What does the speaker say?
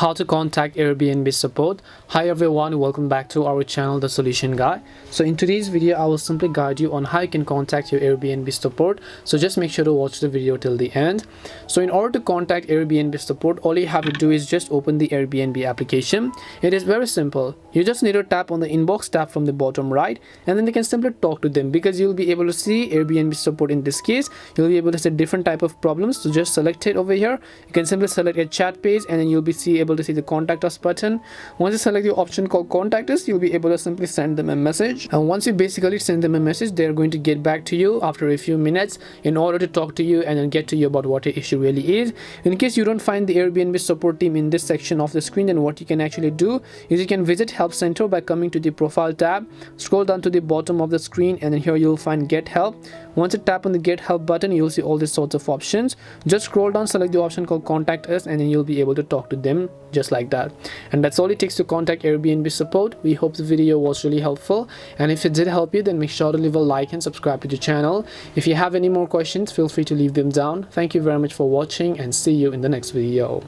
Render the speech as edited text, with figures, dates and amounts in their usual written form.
how to contact Airbnb support. Hi everyone, welcome back to our channel The Solution Guy. So in today's video I will simply guide you on how you can contact your Airbnb support, so just make sure to watch the video till the end. So in order to contact Airbnb support, all you have to do is just open the Airbnb application. It is very simple. You just need to tap on the inbox tab from the bottom right, and then you can simply talk to them, because you'll be able to see Airbnb support. In this case you'll be able to see different type of problems, so just select it over here. You can simply select a chat page, and then you'll be able to see the contact us button. Once you select the option called contact us, you'll be able to simply send them a message, and once you basically send them a message, they're going to get back to you after a few minutes in order to talk to you and then get to you about what the issue really is. In case you don't find the Airbnb support team in this section of the screen, then what you can actually do is you can visit help center by coming to the profile tab, scroll down to the bottom of the screen, and then here you'll find get help. Once you tap on the get help button, you'll see all these sorts of options. Just scroll down, select the option called contact us, and then you'll be able to talk to them just like that. And that's all it takes to contact Airbnb support. We hope the video was really helpful, and if it did help you, then make sure to leave a like and subscribe to the channel. If you have any more questions, feel free to leave them down. Thank you very much for watching, and see you in the next video.